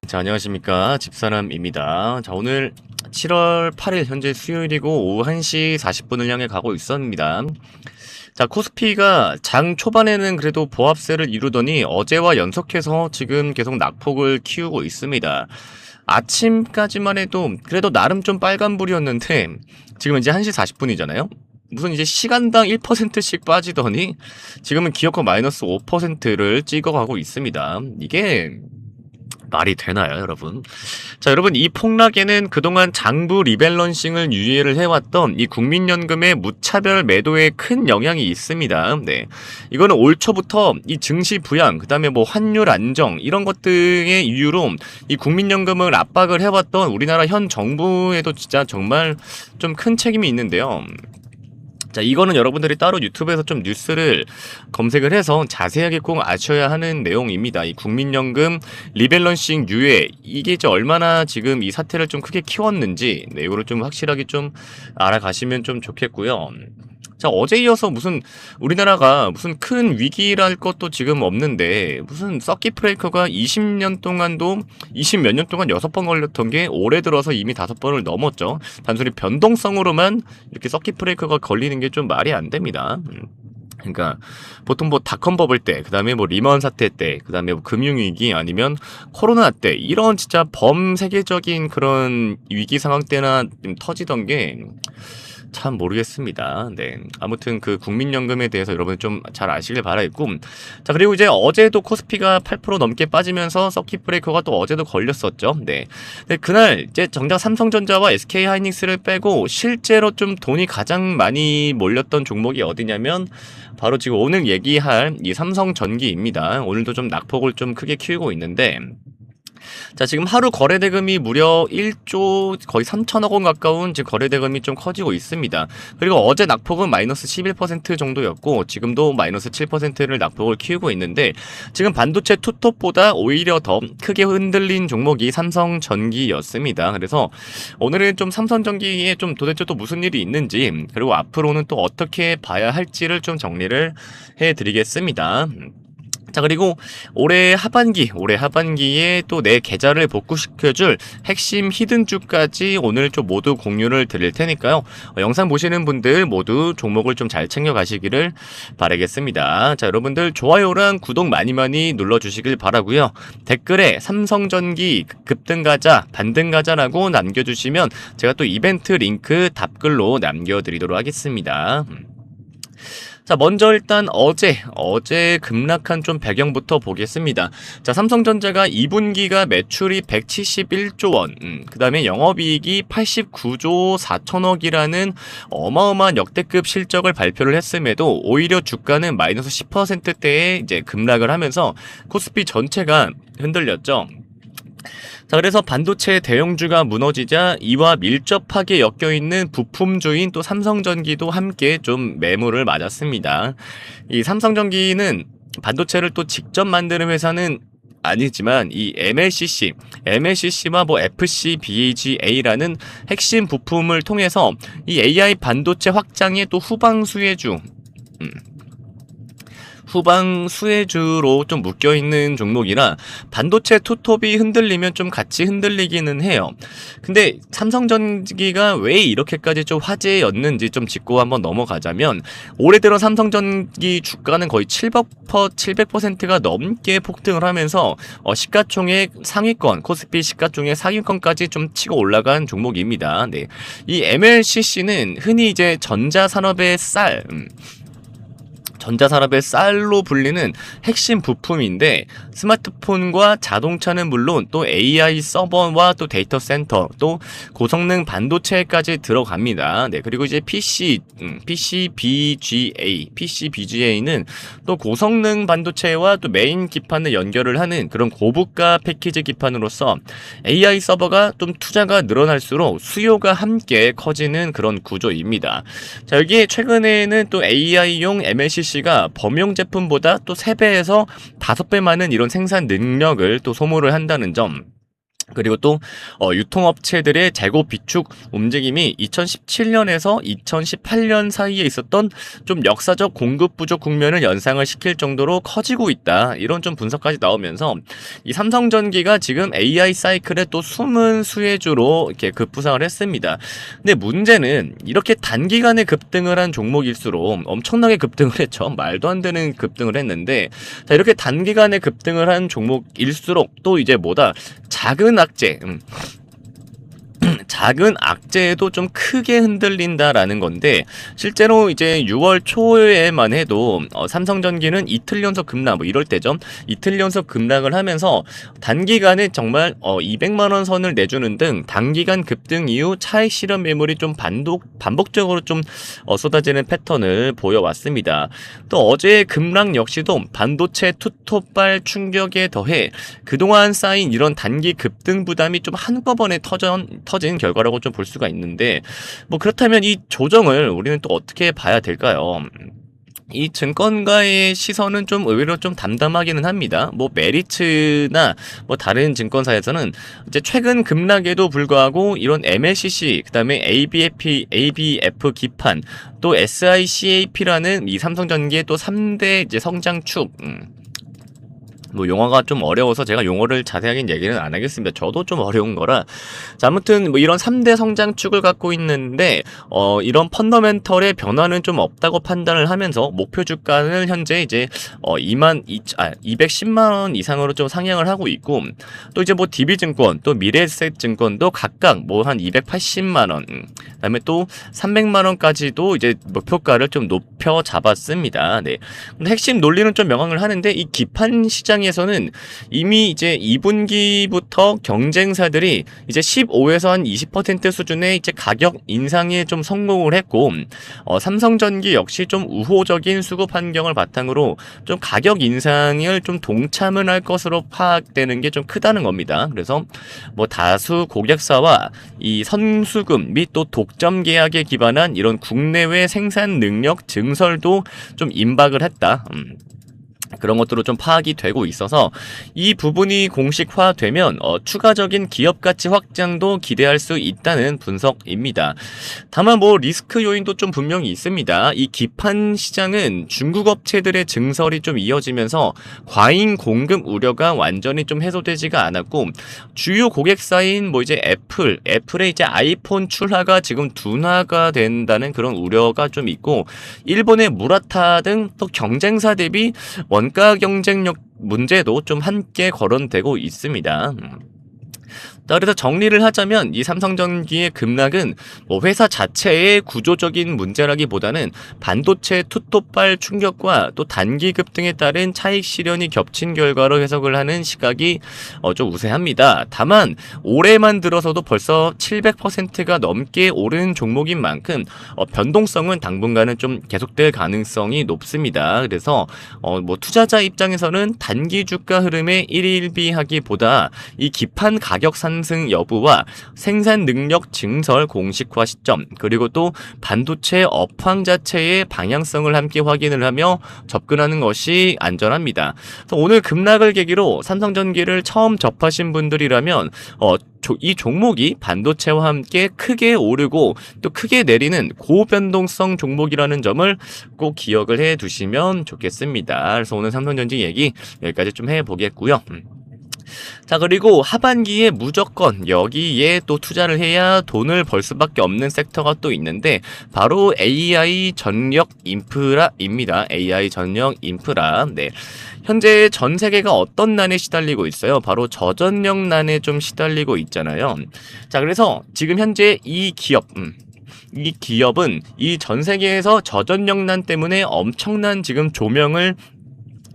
자, 안녕하십니까. 집사람입니다. 자, 오늘 7월 8일 현재 수요일이고 오후 1시 40분을 향해 가고 있습니다. 자, 코스피가 장 초반에는 그래도 보합세를 이루더니 어제와 연속해서 지금 계속 낙폭을 키우고 있습니다. 아침까지만 해도 그래도 나름 좀 빨간불이었는데 지금 이제 1시 40분이잖아요. 무슨 이제 시간당 1%씩 빠지더니 지금은 기어코 마이너스 5%를 찍어가고 있습니다. 이게 말이 되나요, 여러분? 자, 여러분, 이 폭락에는 그동안 장부 리밸런싱을 유예를 해왔던 이 국민연금의 무차별 매도에 큰 영향이 있습니다. 네. 이거는 올 초부터 이 증시 부양, 그 다음에 뭐 환율 안정, 이런 것 등의 이유로 이 국민연금을 압박을 해왔던 우리나라 현 정부에도 진짜 정말 좀 큰 책임이 있는데요. 자, 이거는 여러분들이 따로 유튜브에서 좀 뉴스를 검색을 해서 자세하게 꼭 아셔야 하는 내용입니다. 이 국민연금 리밸런싱 유예, 이게 이제 얼마나 지금 이 사태를 좀 크게 키웠는지, 네, 이거를 좀 확실하게 좀 알아가시면 좀 좋겠고요. 자, 어제 이어서 무슨 우리나라가 무슨 큰 위기랄 것도 지금 없는데 무슨 서킷 브레이커가 20년 동안도 20 몇 년 동안 6번 걸렸던 게 올해 들어서 이미 5번을 넘었죠. 단순히 변동성으로만 이렇게 서킷 브레이커가 걸리는 게 좀 말이 안 됩니다. 그러니까 보통 뭐 닷컴 버블 때, 그다음에 뭐 리먼 사태 때, 그다음에 뭐 금융위기 아니면 코로나 때 이런 진짜 범세계적인 그런 위기 상황 때나 좀 터지던 게 참 모르겠습니다. 네. 아무튼 그 국민연금에 대해서 여러분 좀 잘 아시길 바라겠고. 자, 그리고 이제 어제도 코스피가 8% 넘게 빠지면서 서킷 브레이커가 또 어제도 걸렸었죠. 네. 근데 그날 이제 정작 삼성전자와 SK 하이닉스를 빼고 실제로 좀 돈이 가장 많이 몰렸던 종목이 어디냐면 바로 지금 오늘 얘기할 이 삼성전기입니다. 오늘도 좀 낙폭을 좀 크게 키우고 있는데, 자, 지금 하루 거래대금이 무려 1조 거의 3천억 원 가까운 지금 거래대금이 좀 커지고 있습니다. 그리고 어제 낙폭은 마이너스 11% 정도였고 지금도 마이너스 7%를 낙폭을 키우고 있는데, 지금 반도체 투톱보다 오히려 더 크게 흔들린 종목이 삼성전기였습니다. 그래서 오늘은 좀 삼성전기에 좀 도대체 또 무슨 일이 있는지, 그리고 앞으로는 또 어떻게 봐야 할지를 좀 정리를 해드리겠습니다. 자, 그리고 올해 하반기에 또 내 계좌를 복구시켜줄 핵심 히든주까지 오늘 좀 모두 공유를 드릴 테니까요. 영상 보시는 분들 모두 종목을 좀 잘 챙겨가시기를 바라겠습니다. 자, 여러분들 좋아요랑 구독 많이 눌러주시길 바라고요. 댓글에 삼성전기 급등가자, 반등가자라고 남겨주시면 제가 또 이벤트 링크 답글로 남겨드리도록 하겠습니다. 자, 먼저 일단 어제 급락한 좀 배경부터 보겠습니다. 자, 삼성전자가 2분기가 매출이 171조 원, 그 다음에 영업이익이 89조 4천억이라는 어마어마한 역대급 실적을 발표를 했음에도 오히려 주가는 마이너스 10%대에 이제 급락을 하면서 코스피 전체가 흔들렸죠. 자, 그래서 반도체 대형주가 무너지자 이와 밀접하게 엮여있는 부품주인 또 삼성전기도 함께 좀 매물을 맞았습니다. 이 삼성전기는 반도체를 또 직접 만드는 회사는 아니지만 이 MLCC와 뭐 FCBAGA라는 핵심 부품을 통해서 이 AI 반도체 확장의 또 후방 수혜주로 좀 묶여있는 종목이라 반도체 투톱이 흔들리면 좀 같이 흔들리기는 해요. 근데 삼성전기가 왜 이렇게까지 좀 화제였는지 좀 짚고 한번 넘어가자면, 올해 들어 삼성전기 주가는 거의 700%가 넘게 폭등을 하면서 시가총액 상위권, 코스피 시가총액 상위권까지 좀 치고 올라간 종목입니다. 네. 이 MLCC는 흔히 이제 전자산업의 쌀로 불리는 핵심 부품인데, 스마트폰과 자동차는 물론 또 AI 서버와 또 데이터 센터, 또 고성능 반도체까지 들어갑니다. 네, 그리고 이제 PCBGA는 또 고성능 반도체와 또 메인 기판을 연결을 하는 그런 고부가 패키지 기판으로서 AI 서버가 좀 투자가 늘어날수록 수요가 함께 커지는 그런 구조입니다. 자, 여기에 최근에는 또 AI용 MLCC가 범용 제품보다 또 3배에서 5배 많은 이런 생산 능력을 또 소모를 한다는 점, 그리고 또 유통업체들의 재고 비축 움직임이 2017년에서 2018년 사이에 있었던 좀 역사적 공급 부족 국면을 연상을 시킬 정도로 커지고 있다. 이런 좀 분석까지 나오면서 이 삼성전기가 지금 AI 사이클의 또 숨은 수혜주로 이렇게 급부상을 했습니다. 근데 문제는 이렇게 단기간에 급등을 한 종목일수록 엄청나게 급등을 했죠. 말도 안 되는 급등을 했는데, 자, 이렇게 단기간에 급등을 한 종목일수록 또 이제 뭐다? 작은 악재, 작은 악재에도 좀 크게 흔들린다라는 건데, 실제로 이제 6월 초에만 해도 삼성전기는 이틀 연속 급락, 뭐 이럴 때죠. 이틀 연속 급락을 하면서 단기간에 정말 200만 원 선을 내주는 등 단기간 급등 이후 차익 실현 매물이 좀 반복적으로 좀 쏟아지는 패턴을 보여왔습니다. 또 어제의 급락 역시도 반도체 투톱발 충격에 더해 그동안 쌓인 이런 단기 급등 부담이 좀 한꺼번에 터진 결과라고 좀 볼 수가 있는데, 뭐 그렇다면 이 조정을 우리는 또 어떻게 봐야 될까요? 이 증권가의 시선은 좀 의외로 좀 담담하기는 합니다. 뭐 메리츠나 뭐 다른 증권사에서는 이제 최근 급락에도 불구하고 이런 MLCC, 그다음에 ABF 기판, 또 SICAP라는 이 삼성전기의 또 3대 이제 성장축, 뭐 용어가 좀 어려워서 제가 용어를 자세하게 얘기는 안 하겠습니다. 저도 좀 어려운 거라. 자, 아무튼 뭐 이런 3대 성장축을 갖고 있는데 이런 펀더멘털의 변화는 좀 없다고 판단을 하면서 목표 주가는 현재 이제 210만 원 이상으로 좀 상향을 하고 있고, 또 이제 뭐 DB증권, 또 미래에셋증권도 각각 뭐 한 280만 원, 그다음에 또 300만 원까지도 이제 목표가를 좀 높여 잡았습니다. 네. 근데 핵심 논리는 좀 명확을 하는데, 이 기판 시장에서는 이미 이제 2분기부터 경쟁사들이 이제 15에서 한 20% 수준의 이제 가격 인상에 좀 성공을 했고, 삼성전기 역시 좀 우호적인 수급 환경을 바탕으로 좀 가격 인상을 좀 동참을 할 것으로 파악되는 게 좀 크다는 겁니다. 그래서 뭐 다수 고객사와 이 선수금 및 또 독점 계약에 기반한 이런 국내외 생산 능력 증설도 좀 임박을 했다. 그런 것들로 좀 파악이 되고 있어서 이 부분이 공식화되면 추가적인 기업 가치 확장도 기대할 수 있다는 분석입니다. 다만 뭐 리스크 요인도 좀 분명히 있습니다. 이 기판 시장은 중국 업체들의 증설이 좀 이어지면서 과잉 공급 우려가 완전히 좀 해소되지가 않았고, 주요 고객사인 뭐 이제 애플의 이제 아이폰 출하가 지금 둔화가 된다는 그런 우려가 좀 있고, 일본의 무라타 등 또 경쟁사 대비 원가 경쟁력 문제도 좀 함께 거론되고 있습니다. 그래서 정리를 하자면 이 삼성전기의 급락은 뭐 회사 자체의 구조적인 문제라기보다는 반도체 투톱발 충격과 또 단기 급등에 따른 차익 실현이 겹친 결과로 해석을 하는 시각이 좀 우세합니다. 다만 올해만 들어서도 벌써 700%가 넘게 오른 종목인 만큼 변동성은 당분간은 좀 계속될 가능성이 높습니다. 그래서 뭐 투자자 입장에서는 단기 주가 흐름에 일일비하기보다 이 기판 가격 상승 여부와 생산 능력 증설 공식화 시점, 그리고 또 반도체 업황 자체의 방향성을 함께 확인을 하며 접근하는 것이 안전합니다. 오늘 급락을 계기로 삼성전기를 처음 접하신 분들이라면 이 종목이 반도체와 함께 크게 오르고 또 크게 내리는 고변동성 종목이라는 점을 꼭 기억을 해 두시면 좋겠습니다. 그래서 오늘 삼성전기 얘기 여기까지 좀 해보겠고요. 자, 그리고 하반기에 무조건 여기에 또 투자를 해야 돈을 벌 수밖에 없는 섹터가 또 있는데, 바로 AI 전력 인프라입니다. AI 전력 인프라. 네. 현재 전 세계가 어떤 난에 시달리고 있어요? 바로 저전력 난에 좀 시달리고 있잖아요. 자, 그래서 지금 현재 이 기업은 이 전 세계에서 저전력난 때문에 엄청난 지금 조명을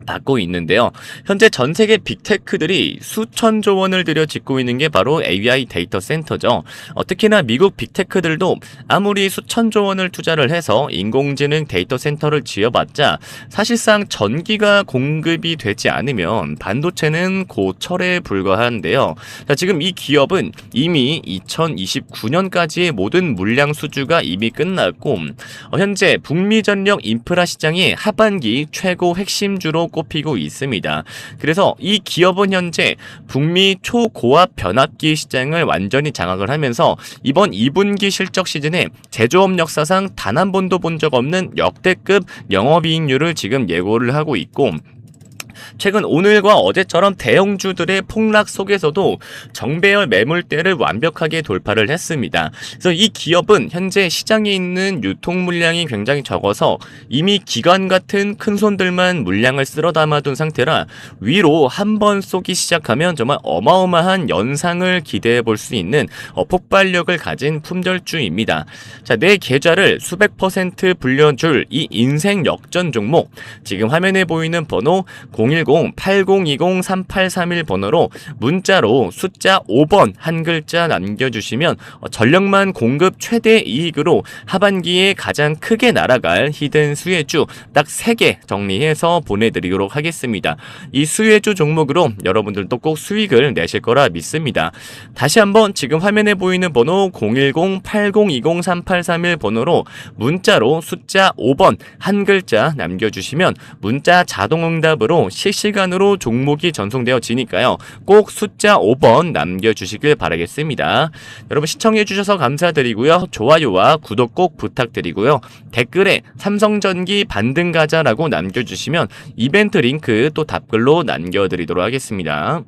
받고 있는데요. 현재 전 세계 빅테크들이 수천조 원을 들여 짓고 있는 게 바로 AI 데이터 센터죠. 특히나 미국 빅테크들도 아무리 수천조 원을 투자를 해서 인공지능 데이터 센터를 지어봤자 사실상 전기가 공급이 되지 않으면 반도체는 고철에 불과한데요. 자, 지금 이 기업은 이미 2029년까지의 모든 물량 수주가 이미 끝났고, 현재 북미 전력 인프라 시장이 하반기 최고 핵심주로 꼽히고 있습니다. 그래서 이 기업은 현재 북미 초고압 변압기 시장을 완전히 장악을 하면서 이번 2분기 실적 시즌에 제조업 역사상 단 한 번도 본 적 없는 역대급 영업이익률을 지금 예고를 하고 있고, 최근 오늘과 어제처럼 대형주들의 폭락 속에서도 정배열 매물대를 완벽하게 돌파를 했습니다. 그래서 이 기업은 현재 시장에 있는 유통 물량이 굉장히 적어서 이미 기관 같은 큰 손들만 물량을 쓸어 담아둔 상태라 위로 한 번 쏘기 시작하면 정말 어마어마한 연상을 기대해 볼 수 있는 폭발력을 가진 품절주입니다. 자, 내 계좌를 수백 % 불려줄 이 인생 역전 종목, 지금 화면에 보이는 번호 010-8020-3831 번호로 문자로 숫자 5번 한 글자 남겨주시면 전력만 공급 최대 이익으로 하반기에 가장 크게 날아갈 히든 수혜주 딱 3개 정리해서 보내드리도록 하겠습니다. 이 수혜주 종목으로 여러분들도 꼭 수익을 내실 거라 믿습니다. 다시 한번 지금 화면에 보이는 번호 010-8020-3831 번호로 문자로 숫자 5번 한 글자 남겨주시면 문자 자동응답으로 실시간으로 종목이 전송되어지니까요. 꼭 숫자 5번 남겨주시길 바라겠습니다. 여러분 시청해주셔서 감사드리고요. 좋아요와 구독 꼭 부탁드리고요. 댓글에 삼성전기 반등 가자라고 남겨주시면 이벤트 링크 또 답글로 남겨드리도록 하겠습니다.